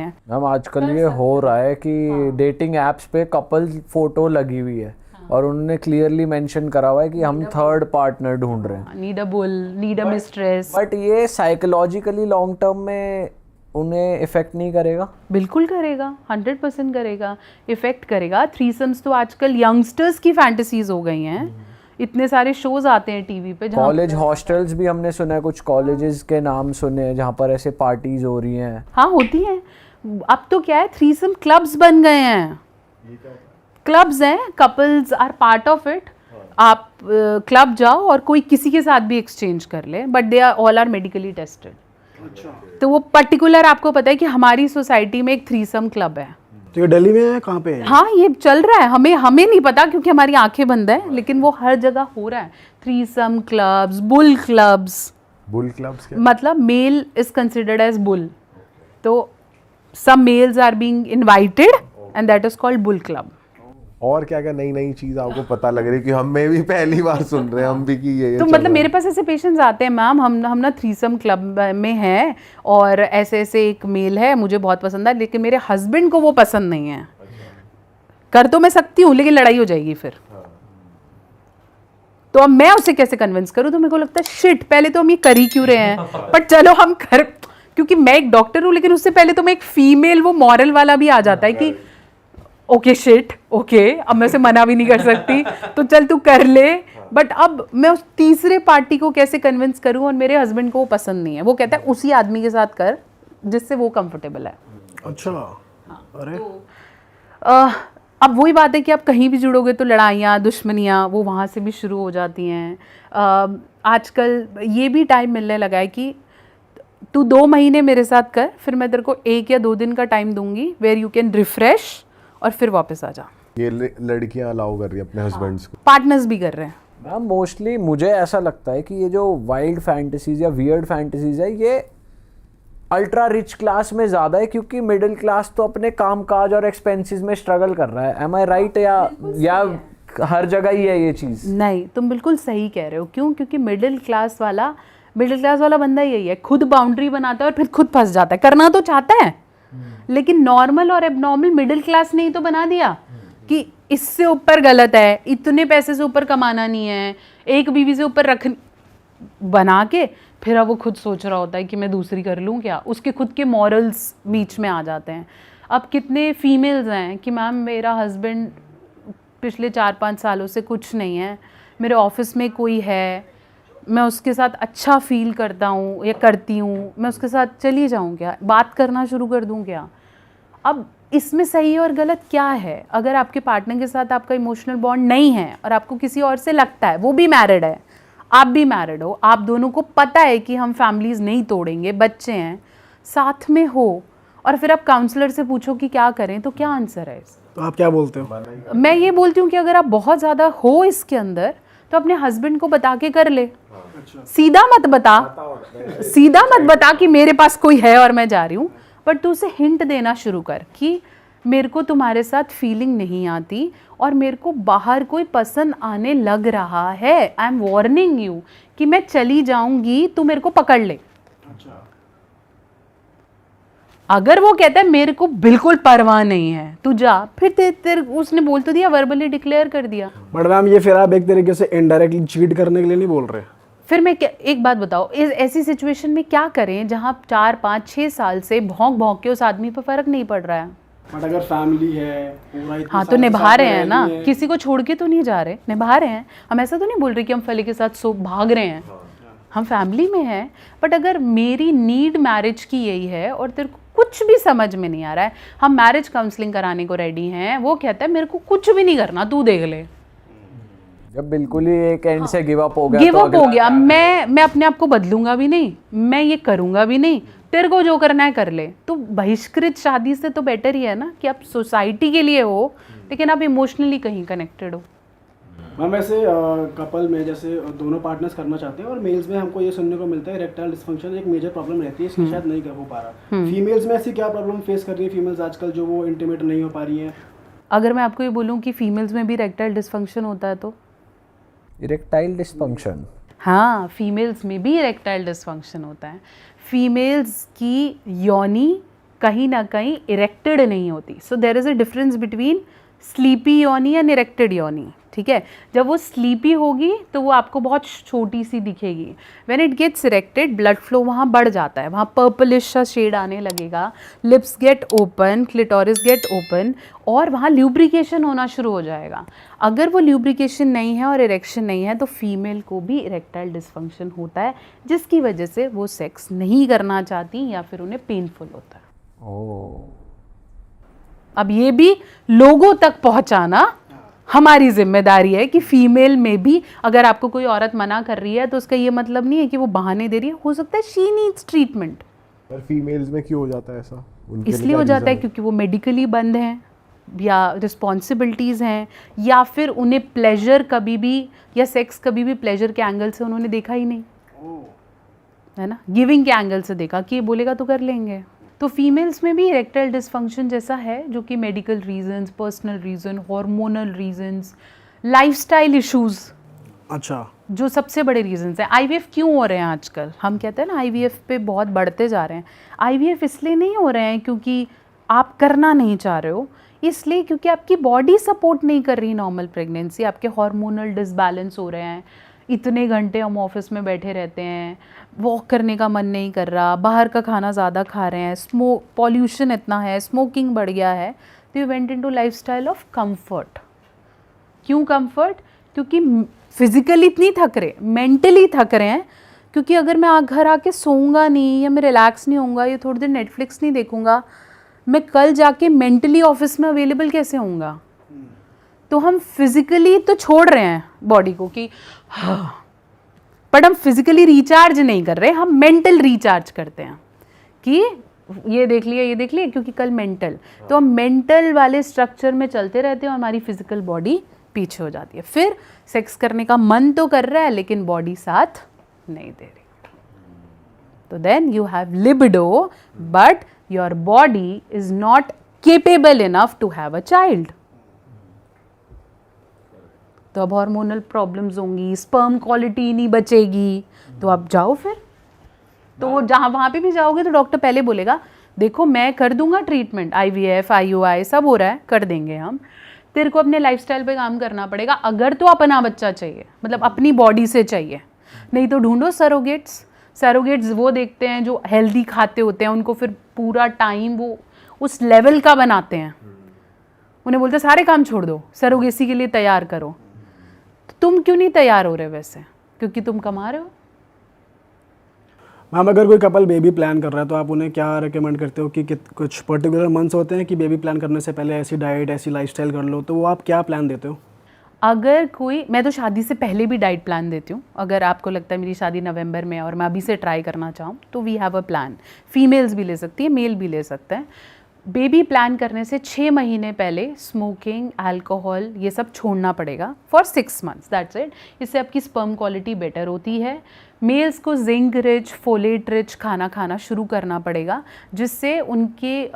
हैं। मैम आजकल ये हो रहा है कि डेटिंग एप्स पे कपल फोटो लगी हुई है और उन्होंने क्लियरली मेंशन करा हुआ है कि हम थर्ड पार्टनर ढूंढ रहे हैं, need a bull, need a mistress. But ये साइकोलॉजिकली लॉन्ग टर्म में उन्हें इफेक्ट नहीं करेगा? बिल्कुल करेगा, 100% करेगा, इफेक्ट करेगा। थ्रीसम्स तो आजकल यंगस्टर्स की फैंटेसीज हो गई हैं। इतने सारे शोज आते हैं टीवी पे जहाँ कॉलेज हॉस्टल्स भी हमने सुना है, कुछ कॉलेजेस के नाम सुने हैं जहाँ पर ऐसे पार्टीज हो रही हैं। हाँ होती हैं। अब तो क्या है, थ्रीसम क्लब्स बन गए हैं। क्लब्स हैं, couples are part of it. आप क्लब जाओ और कोई किसी के साथ भी एक्सचेंज कर ले, but they are all are medically tested. तो वो पर्टिकुलर आपको पता है कि हमारी सोसाइटी में एक थ्रीसम क्लब है। तो ये दिल्ली में है, कहाँ पे है? हाँ ये चल रहा है, हमें नहीं पता क्योंकि हमारी आंखें बंद है, लेकिन वो हर जगह हो रहा है। Threesome clubs, bull clubs. Bull clubs क्या? मतलब male is considered as bull, तो some males are being invited and that is called bull club. और क्या क्या नई नई चीज आपको पता लग रही है कि हमें भी पहली बार सुन रहे हैं हम भी कि ये तो चल मतलब रहा मेरे पास ऐसे पेशेंट्स आते हैं, मैम हम ना थ्रीसम क्लब में हैं और ऐसे ऐसे एक मेल है, मुझे बहुत पसंद है लेकिन मेरे हस्बैंड को वो पसंद नहीं है। कर तो मैं सकती हूँ लेकिन लड़ाई हो जाएगी फिर। तो अब मैं उसे कैसे कन्विंस करूँ? तो मेरे को लगता है शिट, पहले तो हम ये कर ही क्यों रहे हैं, पर चलो हम कर, क्योंकि मैं एक डॉक्टर हूँ लेकिन उससे पहले तो मैं एक फीमेल, वो मॉरल वाला भी आ जाता है कि ओके शिट, ओके अब मैं उसे मना भी नहीं कर सकती तो चल तू कर ले। बट अब मैं उस तीसरे पार्टी को कैसे कन्विंस करूँ, और मेरे हस्बैंड को वो पसंद नहीं है, वो कहता है उसी आदमी के साथ कर जिससे वो कंफर्टेबल है। अच्छा, अरे अब वही बात है कि आप कहीं भी जुड़ोगे तो लड़ाइयाँ, दुश्मनियाँ वो वहाँ से भी शुरू हो जाती हैं। आजकल ये भी टाइम मिलने लगा है कि तू 2 महीने मेरे साथ कर, फिर मैं तेरे को 1 या 2 दिन का टाइम दूंगी वेयर यू कैन रिफ्रेश, और फिर वापस आ जा। ये लड़कियां अलाउ कर रही है अपने हस्बैंड्स को, पार्टनर्स भी कर रहे हैं। मैम मोस्टली मुझे ऐसा लगता है कि ये जो वाइल्ड फैंटेसीज या वियर्ड फैंटेसीज है ये अल्ट्रा रिच क्लास में ज़्यादा है, क्योंकि मिडिल क्लास तो अपने काम काज और एक्सपेंसेस में स्ट्रगल कर रहा है। एम आई राइट? या हर जगह ही है ये चीज़? नहीं, तुम बिल्कुल सही कह रहे हो। क्यों? क्योंकि मिडिल क्लास वाला बंदा यही है, खुद बाउंड्री बनाता है और फिर खुद फंस जाता है। करना तो चाहता है लेकिन नॉर्मल और एबनॉर्मल मिडिल क्लास ने ही तो बना दिया कि इससे ऊपर गलत है, इतने पैसे से ऊपर कमाना नहीं है, एक बीवी से ऊपर रख बना के फिर अब वो खुद सोच रहा होता है कि मैं दूसरी कर लूँ क्या। उसके खुद के मॉरल्स बीच में आ जाते हैं। अब कितने फीमेल्स हैं कि मैम मेरा हस्बैंड पिछले 4-5 सालों से कुछ नहीं है, मेरे ऑफिस में कोई है, मैं उसके साथ अच्छा फील करता हूँ या करती हूँ, मैं उसके साथ चली जाऊँ क्या, बात करना शुरू कर दूँ क्या। अब इसमें सही और गलत क्या है? अगर आपके पार्टनर के साथ आपका इमोशनल बॉन्ड नहीं है और आपको किसी और से लगता है, वो भी मैरिड है, आप भी मैरिड हो, आप दोनों को पता है कि हम फैमिलीज नहीं तोड़ेंगे, बच्चे हैं, साथ में हो, और फिर आप काउंसलर से पूछो कि क्या करें, तो क्या आंसर है? तो आप क्या बोलते हो? मैं ये बोलती हूँ कि अगर आप बहुत ज़्यादा हो इसके अंदर तो अपने हस्बैंड को बता के कर ले। सीधा मत बता कि मेरे पास कोई है और मैं जा रही हूँ, बट तू उसे हिंट देना शुरू कर कि मेरे को तुम्हारे साथ फीलिंग नहीं आती और मेरे को बाहर कोई पसंद आने लग रहा है, आई एम वार्निंग यू कि मैं चली जाऊंगी, तू मेरे को पकड़ ले। अगर वो कहता है मेरे को बिल्कुल परवाह नहीं है, तू जा, फिर उसने बोल तो दिया, वर्बली डिक्लेयर कर दिया। बट मैम ये फिर आप एक तरीके से इनडायरेक्टली चीट करने के लिए नहीं बोल रहे? फिर मैं एक बात बताओ, इस ऐसी सिचुएशन में क्या करें जहां 4-5-6 साल से भौंक के उस आदमी पर फर्क नहीं पड़ रहा है? बट अगर फैमिली है पूरा, हाँ तो निभा रहे हैं ना, किसी को छोड़ के तो नहीं जा रहे, निभा रहे हैं। हम ऐसा तो नहीं बोल रहे कि हम फली के साथ सो भाग रहे हैं, हम फैमिली में हैं। बट अगर मेरी नीड मैरिज की यही है और तेरे को कुछ भी समझ में नहीं आ रहा है, हम मैरिज काउंसलिंग कराने को रेडी हैं, वो कहता है मेरे को कुछ भी नहीं करना, तू देख ले। जब बिल्कुल ही एक एंड से गिव अप हो गया, गिव अप हो गया, मैं अपने आप को बदलूंगा भी नहीं, मैं ये करूंगा भी नहीं, तेरे को जो करना है कर ले। तो बहिष्कृत शादी से तो बेटर ही है ना कि आप सोसाइटी के लिए हो लेकिन आप इमोशनली कहीं कनेक्टेड हो। मैम वैसे कपल में जैसे दोनों पार्टनर्स करना चाहते हैं और मेल्स में हमको ये सुनने को मिलता है इरेक्टाइल डिस्फंक्शन एक मेजर प्रॉब्लम रहती है, इसकी शायद नहीं कर हो पा रहा। फीमेल्स में ऐसी क्या प्रॉब्लम फेस कर रही है फीमेल्स आजकल जो वो इंटीमेट नहीं हो पा रही हैं? अगर मैं आपको ये बोलूँ कि फीमेल्स में भी इरेक्टाइल डिस्फंक्शन होता है तो? Erectile dysfunction? हाँ, फीमेल्स में भी इरेक्टाइल डिस्फंक्शन होता है। फीमेल्स की योनि कहीं ना कहीं इरेक्टेड नहीं होती. So there is a difference between sleepy yoni and erected yoni. ठीक है, जब वो स्लीपी होगी तो वो आपको बहुत छोटी सी दिखेगी. When it gets erected blood flow वहाँ बढ़ जाता है, वहाँ पर्पलिश सा शेड आने लगेगा, lips get open, clitoris get open और वहाँ ल्यूब्रिकेशन होना शुरू हो जाएगा. अगर वो ल्यूब्रिकेशन नहीं है और इरेक्शन नहीं है तो फीमेल को भी इरेक्टाइल डिस्फंक्शन होता है, जिसकी वजह से वो सेक्स नहीं करना चाहती या फिर उन्हें पेनफुल होता है. ओह, अब ये भी लोगों तक पहुंचाना हमारी जिम्मेदारी है कि फीमेल में भी अगर आपको कोई औरत मना कर रही है तो उसका ये मतलब नहीं है कि वो बहाने दे रही है. हो सकता है शी नीड्स ट्रीटमेंट. पर फीमेल्स में क्यों हो जाता है ऐसा? उनके लिए इसलिए क्या हो जाता है reason क्योंकि वो मेडिकली बंद हैं या रिस्पॉन्सिबिलिटीज़ हैं या फिर उन्हें प्लेजर कभी भी या सेक्स कभी भी प्लेजर के एंगल से उन्होंने देखा ही नहीं है ना, गिविंग के एंगल से देखा कि ये बोलेगा तो कर लेंगे. तो फीमेल्स में भी इरेक्टाइल डिस्फंक्शन जैसा है जो कि medical reasons, personal reason, hormonal reasons, lifestyle issues अच्छा, जो सबसे बड़े रीजंस हैं. आईवीएफ क्यों हो रहे हैं आजकल? हम कहते हैं ना आईवीएफ पे बहुत बढ़ते जा रहे हैं. आईवीएफ इसलिए नहीं हो रहे हैं क्योंकि आप करना नहीं चाह रहे हो, इसलिए क्योंकि आपकी बॉडी सपोर्ट नहीं कर रही नॉर्मल प्रेगनेंसी. आपके हार्मोनल डिसबैलेंस हो रहे हैं. इतने घंटे हम ऑफिस में बैठे रहते हैं, वॉक करने का मन नहीं कर रहा, बाहर का खाना ज़्यादा खा रहे हैं, स्मोक पॉल्यूशन इतना है, स्मोकिंग बढ़ गया है. तो you went into lifestyle of comfort. क्यों कंफर्ट? क्योंकि फिजिकली इतनी थक रहे, मेंटली थक रहे हैं. क्योंकि अगर मैं घर आके सोऊंगा नहीं या मैं रिलैक्स नहीं होऊंगा या थोड़ी देर नेटफ्लिक्स नहीं देखूंगा, मैं कल जाके मेंटली ऑफिस में अवेलेबल कैसे होऊंगा? तो हम फिजिकली तो छोड़ रहे हैं बॉडी को कि हाँ, बट हम फिजिकली रिचार्ज नहीं कर रहे, हम मेंटल रिचार्ज करते हैं कि ये देख लिया क्योंकि कल मेंटल. तो हम मेंटल वाले स्ट्रक्चर में चलते रहते हैं और हमारी फिजिकल बॉडी पीछे हो जाती है. फिर सेक्स करने का मन तो कर रहा है लेकिन बॉडी साथ नहीं दे रही. तो then you have libido but your body is not capable enough to have a child. तो अब हार्मोनल प्रॉब्लम्स होंगी, स्पर्म क्वालिटी नहीं बचेगी. तो आप जाओ फिर, तो जहाँ वहाँ पे भी जाओगे तो डॉक्टर पहले बोलेगा देखो मैं कर दूंगा ट्रीटमेंट, आईवीएफ, आईयूआई सब हो रहा है, कर देंगे हम. तेरे को अपने लाइफस्टाइल पे काम करना पड़ेगा अगर तो अपना बच्चा चाहिए, मतलब अपनी बॉडी से चाहिए. नहीं तो ढूंढो सरोगेट्स. सरोगेट्स वो देखते हैं जो हेल्दी खाते होते हैं, उनको फिर पूरा टाइम वो उस लेवल का बनाते हैं. उन्हें बोलते सारे काम छोड़ दो, सरोगेसी के लिए तैयार करो. तो तुम क्यों नहीं तैयार हो रहे वैसे? क्योंकि तुम कमा रहे हो. मैम, अगर कोई कपल बेबी प्लान कर रहा है तो आप उन्हें क्या रिकमेंड करते हो कि कुछ पर्टिकुलर मंथ्स होते हैं कि बेबी प्लान करने से पहले ऐसी डाइट, ऐसी लाइफस्टाइल कर लो, तो वो आप क्या प्लान देते हो? अगर कोई, मैं तो शादी से पहले भी डाइट प्लान देती हूँ. अगर आपको लगता है मेरी शादी नवंबर में है और मैं अभी से ट्राई करना चाहूँ तो we have a plan. Females भी ले सकती है, मेल भी ले सकते हैं. बेबी प्लान करने से 6 महीने पहले स्मोकिंग, अल्कोहल ये सब छोड़ना पड़ेगा फॉर 6 मंथ्स. That's it. इससे आपकी स्पर्म क्वालिटी बेटर होती है. मेल्स को जिंक रिच, फोलेट रिच खाना खाना शुरू करना पड़ेगा, जिससे उनके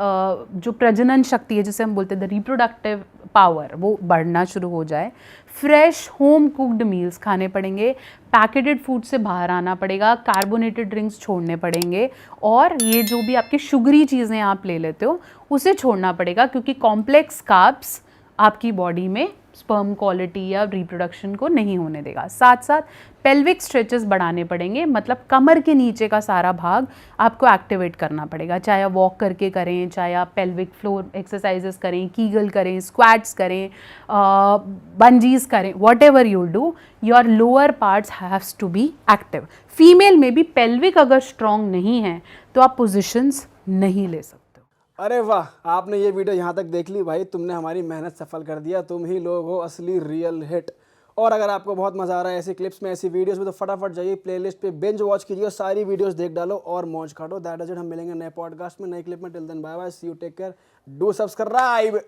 जो प्रजनन शक्ति है, जिसे हम बोलते हैं द रिप्रोडक्टिव पावर, वो बढ़ना शुरू हो जाए. फ्रेश होम कुक्ड मील्स खाने पड़ेंगे. पैकेटेड फूड से बाहर आना पड़ेगा. कार्बोनेटेड ड्रिंक्स छोड़ने पड़ेंगे. और ये जो भी आपकी शुगरी चीज़ें आप ले लेते हो उसे छोड़ना पड़ेगा, क्योंकि कॉम्प्लेक्स कार्ब्स आपकी बॉडी में स्पर्म क्वालिटी या रिप्रोडक्शन को नहीं होने देगा. साथ साथ पेल्विक स्ट्रेचेस बढ़ाने पड़ेंगे, मतलब कमर के नीचे का सारा भाग आपको एक्टिवेट करना पड़ेगा. चाहे आप वॉक करके करें, चाहे आप पेल्विक फ्लोर एक्सरसाइजेस करें, कीगल करें, स्क्वाट्स करें, बंजीज करें, whatever you do, your lower parts haves to be active. Female में भी पेल्विक अगर स्ट्रॉन्ग नहीं है तो आप पोजिशंस नहीं ले सकते. अरे वाह, आपने ये वीडियो यहाँ तक देख ली भाई, तुमने हमारी मेहनत सफल कर दिया. तुम ही लोग हो असली रियल हिट. और अगर आपको बहुत मज़ा आ रहा है ऐसी क्लिप्स में, ऐसी वीडियोस में, तो फटाफट जाइए प्लेलिस्ट पे, बिंज वॉच कीजिए, सारी वीडियोस देख डालो और मौज काटो. That is it. हम मिलेंगे नए पॉडकास्ट में, नए क्लिप में. Till then bye bye, see you, take care, do subscribe.